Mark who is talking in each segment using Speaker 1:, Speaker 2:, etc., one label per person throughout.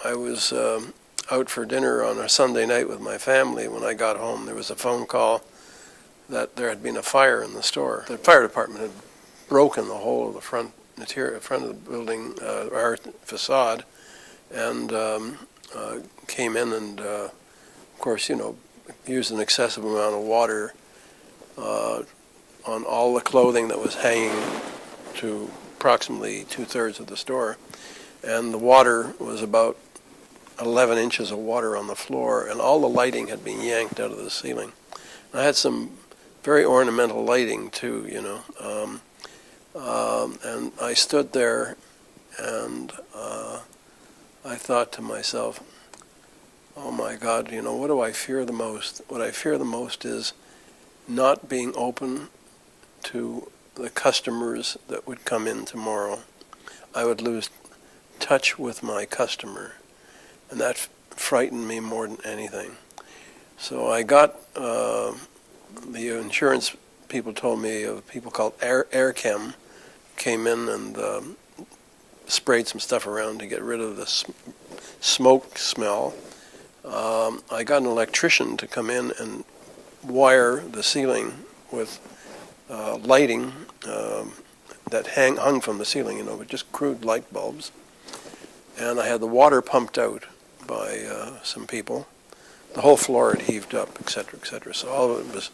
Speaker 1: I was out for dinner on a Sunday night with my family. When I got home, there was a phone call that there had been a fire in the store. The fire department had broken the whole of the front material, front of the building, our facade, and came in and, of course, used an excessive amount of water on all the clothing that was hanging to approximately 2/3 of the store. And the water was about 11 inches of water on the floor, and all the lighting had been yanked out of the ceiling. I had some very ornamental lighting too, and I stood there and I thought to myself, oh my God, what do I fear the most? What I fear the most is not being open to the customers that would come in tomorrow. I would lose touch with my customer, and that frightened me more than anything. So I got, the insurance people told me of people called Air Chem came in and sprayed some stuff around to get rid of the smoke smell. I got an electrician to come in and wire the ceiling with lighting that hung from the ceiling, with just crude light bulbs. And I had the water pumped out by some people. The whole floor had heaved up, et cetera, et cetera. So all of it was,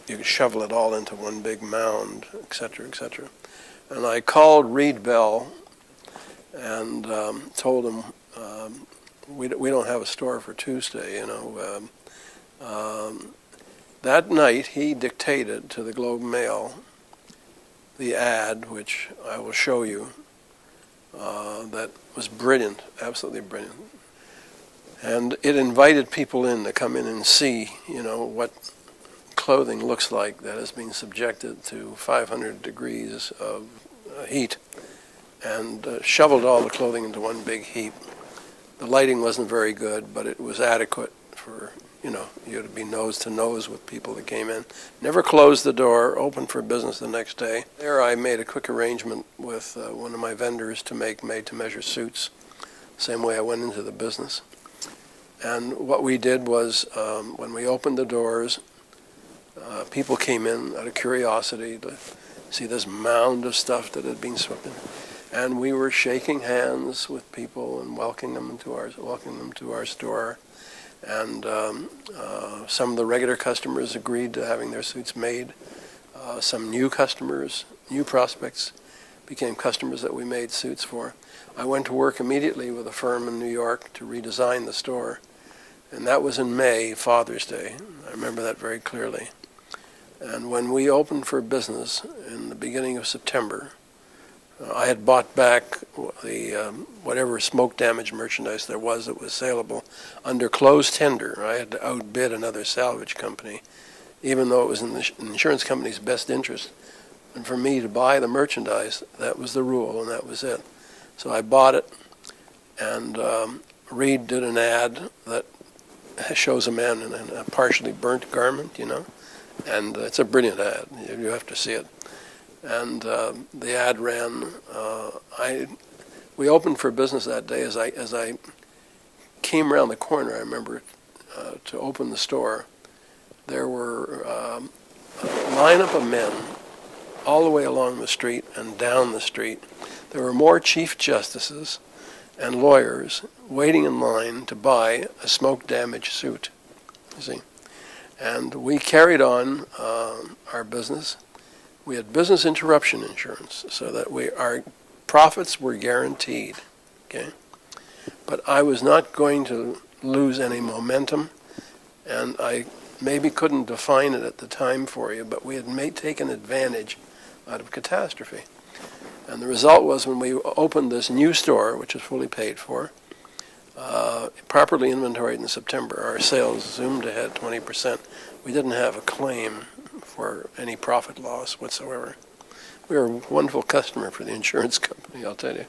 Speaker 1: you could shovel it all into one big mound, et cetera, et cetera. And I called Reed Bell and told him, we don't have a store for Tuesday, That night, he dictated to the Globe Mail the ad, which I will show you, that was brilliant, absolutely brilliant. And it invited people in to come in and see, what clothing looks like that has been subjected to 500 degrees of heat, and shoveled all the clothing into one big heap. The lighting wasn't very good, but it was adequate for, you to be nose to nose with people that came in. Never closed the door, open for business the next day. There I made a quick arrangement with one of my vendors to make made-to-measure suits, same way I went into the business. And what we did was, when we opened the doors, people came in out of curiosity to see this mound of stuff that had been swept in. And we were shaking hands with people and welcoming them to our store. And some of the regular customers agreed to having their suits made. Some new customers, new prospects, became customers that we made suits for. I went to work immediately with a firm in New York to redesign the store. And that was in May, Father's Day. I remember that very clearly. And when we opened for business in the beginning of September, I had bought back the whatever smoke damage merchandise there was that was saleable under closed tender. I had to outbid another salvage company, even though it was in the insurance company's best interest. And for me to buy the merchandise, that was the rule, and that was it. So I bought it, and Reed did an ad that shows a man in a partially burnt garment, and it's a brilliant ad. You have to see it. And the ad ran. We opened for business that day. As I came around the corner, I remember, to open the store, there were a lineup of men all the way along the street and down the street. There were more chief justices and lawyers waiting in line to buy a smoke-damaged suit. You see, and we carried on our business. We had business interruption insurance, so that our profits were guaranteed. Okay, but I was not going to lose any momentum, and I maybe couldn't define it at the time for you, but we had taken advantage out of catastrophe. And the result was, when we opened this new store, which was fully paid for, properly inventoried in September, our sales zoomed ahead 20%. We didn't have a claim for any profit loss whatsoever. We were a wonderful customer for the insurance company, I'll tell you.